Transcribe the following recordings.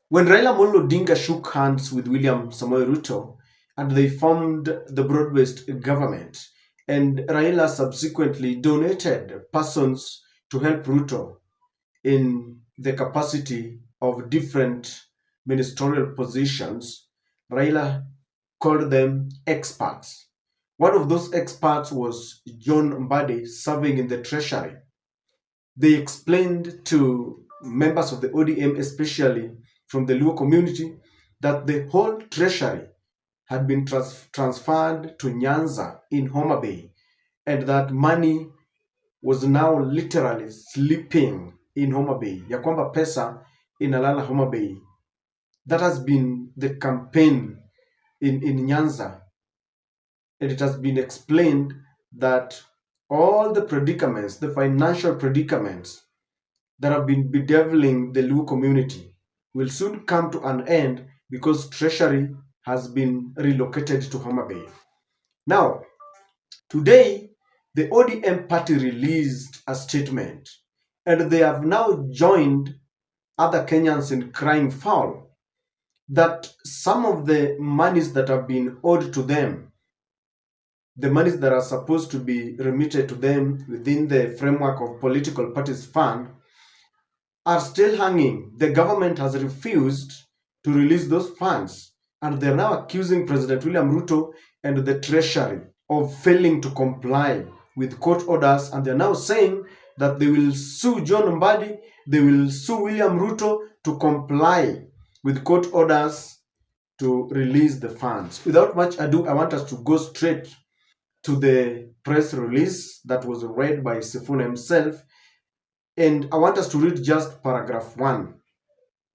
When Raila Amolo Odinga shook hands with William Samoei Ruto and they formed the broad-based government, and Raila subsequently donated persons to help Ruto in the capacity of different ministerial positions, Raila called them experts. One of those experts was John Mbadi, serving in the treasury. They explained to members of the ODM, especially from the Luo community, that the whole treasury had been transferred to Nyanza in Homa Bay, and that money was now literally sleeping in Homa Bay, ya kwamba pesa inalala Homa Bay. That has been the campaign in Nyanza, and it has been explained that all the predicaments, the financial predicaments that have been bedeviling the Luo community will soon come to an end because Treasury has been relocated to Homa Bay. Now, today, the ODM party released a statement, and they have now joined other Kenyans in crying foul that some of the monies that have been owed to them, the monies that are supposed to be remitted to them within the framework of political parties fund, are still hanging. The government has refused to release those funds, and they're now accusing President William Ruto and the Treasury of failing to comply with court orders, and they're now saying that they will sue John Mbadi, they will sue William Ruto to comply with court orders to release the funds. Without much ado, I want us to go straight to the press release that was read by Sifuna himself, and I want us to read just paragraph 1.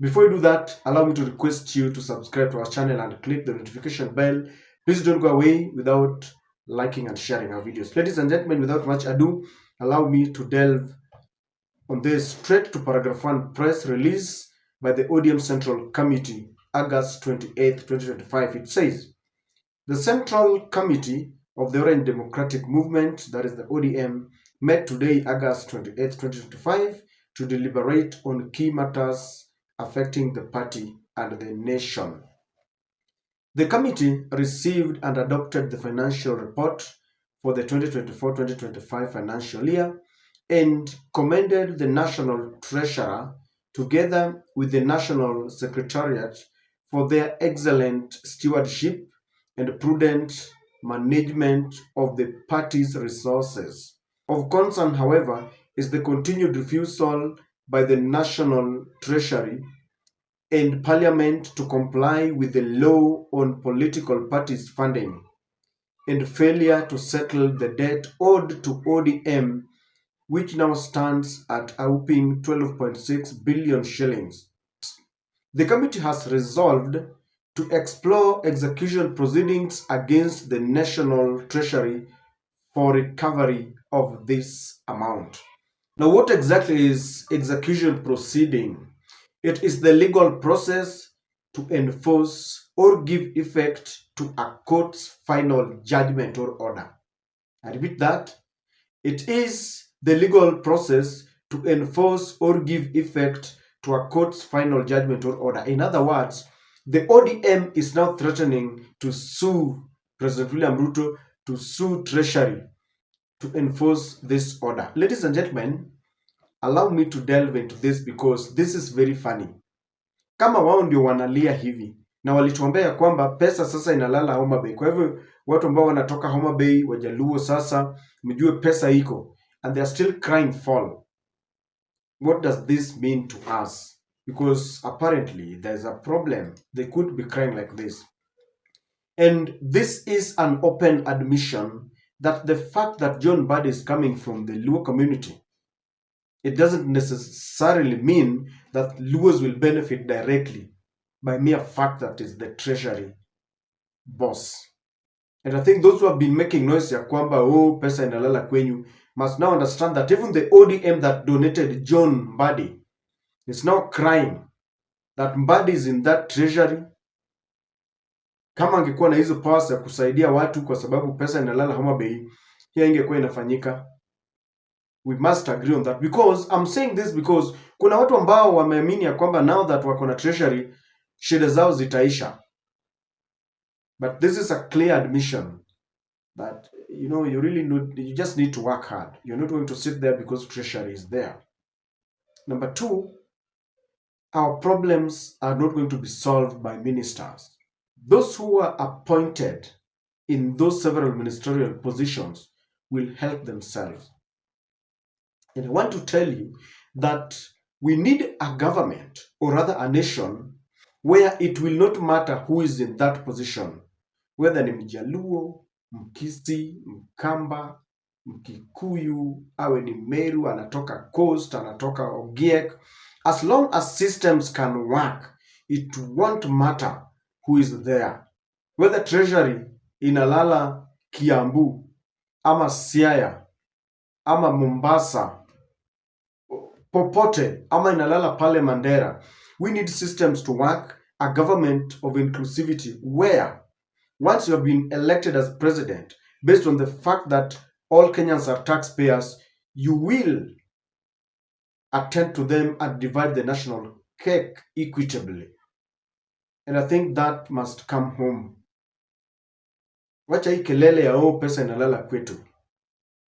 Before you do that, allow me to request you to subscribe to our channel and click the notification bell. Please don't go away without liking and sharing our videos. Ladies and gentlemen, without much ado, allow me to delve on this straight to paragraph 1 press release by the ODM Central Committee, August 28, 2025. It says, the Central Committee of the Orange Democratic Movement, that is the ODM, met today, August 28, 2025, to deliberate on key matters affecting the party and the nation. The committee received and adopted the financial report for the 2024-2025 financial year and commended the National Treasurer together with the National Secretariat for their excellent stewardship and prudent management of the party's resources. Of concern, however, is the continued refusal by the National Treasury and Parliament to comply with the law on political parties funding and failure to settle the debt owed to ODM, which now stands at a whopping 12.6 billion shillings. The committee has resolved to explore execution proceedings against the National Treasury for recovery of this amount. Now, what exactly is execution proceeding? It is the legal process to enforce or give effect to a court's final judgment or order. I repeat that. It is the legal process to enforce or give effect to a court's final judgment or order. In other words, the ODM is now threatening to sue President William Ruto, to sue Treasury to enforce this order. Ladies and gentlemen, allow me to delve into this because this is very funny. Kama wao ndio wanalia hivi na walituambia ya kwamba pesa sasa inalala Homa Bay. Kwa hivyo watu ambao wanatoka Homa Bay, Wajaluo, sasa mjue pesa iko, and they are still crying foul. What does this mean to us? Because apparently there's a problem. They could be crying like this. And this is an open admission that the fact that John Mbadi is coming from the Luo community, it doesn't necessarily mean that Luos will benefit directly by mere fact that is the treasury boss. And I think those who have been making noise ya kwamba pesa inalala kwenyu must now understand that even the ODM that donated John Mbadi is now crying that Mbadi is in that treasury. Kama angekuwa na hizo powers ya kusaidia watu kwa sababu pesa inalala Homa Bay, hiyo ingekuwa inafanyika. We must agree on that, because I'm saying this because kuna watu ambao wameamini ya kwamba now that wako na treasury shida zao zitaisha. But this is a clear admission that you just need to work hard. You're not going to sit there because treasury is there. Number two, our problems are not going to be solved by ministers. Those who are appointed in those several ministerial positions will help themselves. And I want to tell you that we need a government, or rather a nation, where it will not matter who is in that position, whether ni Mjaluo, Mkisi, Mkamba, Mkikuyu, awe ni Meru, anatoka Coast, anatoka Ogiek. As long as systems can work, it won't matter who is there. Whether treasury inalala Kiambu, ama Siaya, ama Mombasa, popote, ama inalala pale Mandera. We need systems to work, a government of inclusivity where once you have been elected as president, based on the fact that all Kenyans are taxpayers, you will attend to them and divide the national cake equitably. And I think that must come home. Wacha hii kelele ya pesa inalala kwetu.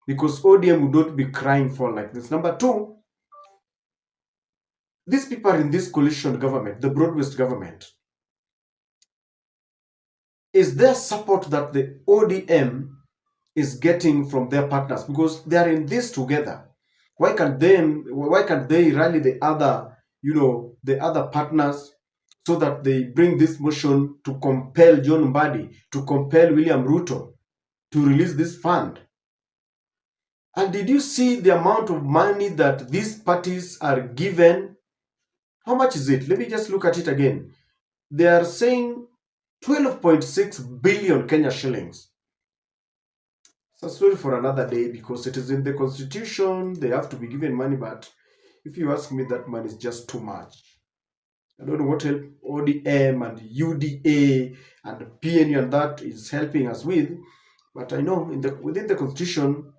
Because ODM would not be crying for like this. Number two, these people are in this coalition government, the broad-based government. Is there support that the ODM is getting from their partners? Because they are in this together. Why can't they rally the other partners so that they bring this motion to compel John Mbadi, to compel William Ruto to release this fund? And did you see the amount of money that these parties are given? How much is it? Let me just look at it again. They are saying 12.6 billion Kenya shillings. It's a story for another day because it is in the constitution. They have to be given money, but if you ask me, that money is just too much. I don't know what help ODM and UDA and PNU and that is helping us with, but I know within the constitution,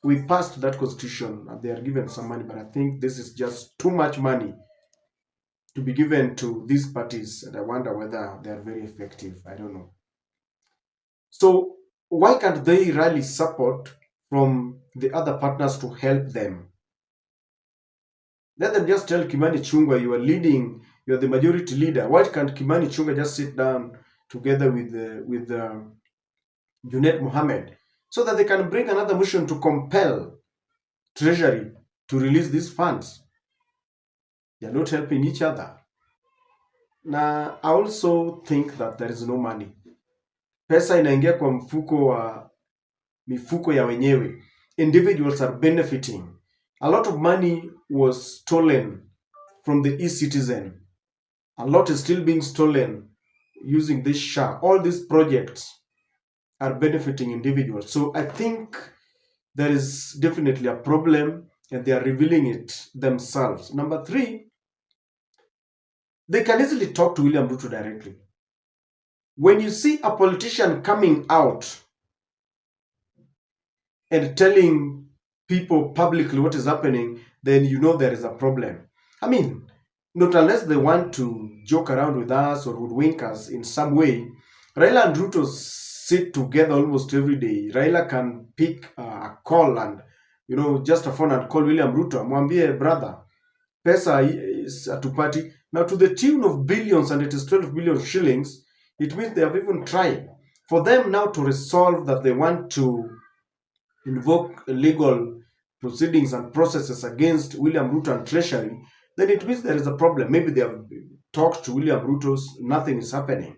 we passed that constitution and they are given some money, but I think this is just too much money to be given to these parties, and I wonder whether they are very effective. I don't know. So why can't they rally support from the other partners to help them? Let them just tell Kimani Chungwa, you are the majority leader. Why can't Kimani Chungwa just sit down together with Junet Mohammed so that they can bring another motion to compel Treasury to release these funds? They are not helping each other. Now, I also think that there is no money. Pesa inaingia kwa mifuko ya wenyewe. Individuals are benefiting. A lot of money was stolen from the e-citizen. A lot is still being stolen using this SHA. All these projects are benefiting individuals. So I think there is definitely a problem and they are revealing it themselves. Number three, they can easily talk to William Ruto directly. When you see a politician coming out and telling people publicly what is happening, then you know there is a problem. I mean, not unless they want to joke around with us or hoodwink us in some way. Raila and Ruto sit together almost every day. Raila can pick a call and, just a phone and call William Ruto. Mwambie, brother, pesa is atupati. Now to the tune of billions, and it is 12 billion shillings, it means they have even tried. For them now to resolve that they want to invoke legal proceedings and processes against William Ruto and Treasury, then it means there is a problem. Maybe they have talked to William Ruto's, nothing is happening.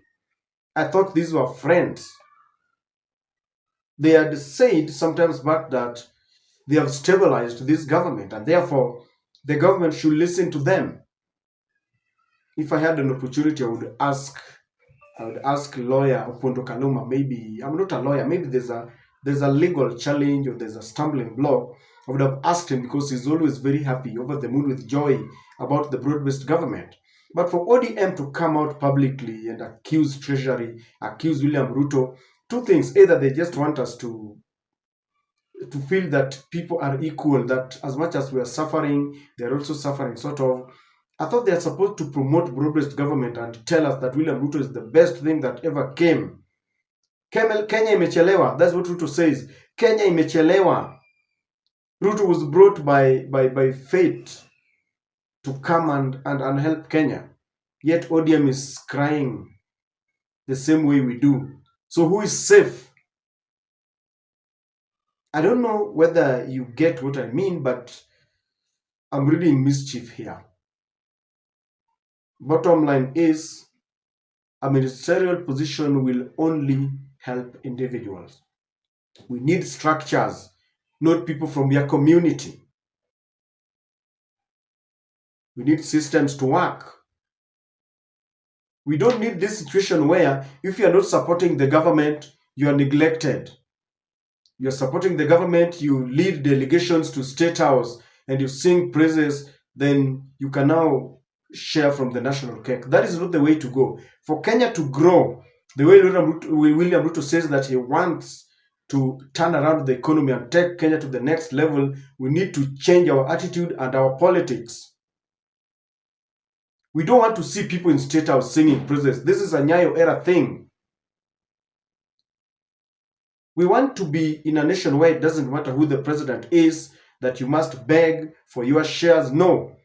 I thought these were friends. They had said sometimes back that they have stabilized this government and therefore the government should listen to them. If I had an opportunity, I would ask lawyer Opondo Kaluma, maybe, I'm not a lawyer, maybe there's a legal challenge or there's a stumbling block. I would have asked him because he's always very happy, over the moon with joy about the broad-based government. But for ODM to come out publicly and accuse Treasury, accuse William Ruto, two things. Either they just want us to to feel that people are equal, that as much as we are suffering, they're also suffering, sort of. I thought they are supposed to promote broad-based government and tell us that William Ruto is the best thing that ever came. Kenya imechelewa. That's what Ruto says. Kenya imechelewa. Ruto was brought by fate to come and help Kenya. Yet ODM is crying the same way we do. So who is safe? I don't know whether you get what I mean, but I'm reading mischief here. Bottom line is, a ministerial position will only help individuals. We need structures, not people from your community. We need systems to work. We don't need this situation where if you are not supporting the government, you are neglected. You're supporting the government, you lead delegations to State House, and you sing praises, then you can now share from the national cake. That is not the way to go. For Kenya to grow, the way William Ruto says that he wants to turn around the economy and take Kenya to the next level, we need to change our attitude and our politics. We don't want to see people in State House singing praises. This is a Nyayo era thing. We want to be in a nation where it doesn't matter who the president is, that you must beg for your shares. No.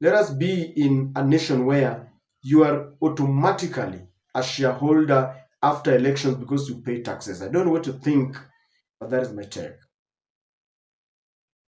Let us be in a nation where you are automatically a shareholder after elections because you pay taxes. I don't know what to think, but that is my take.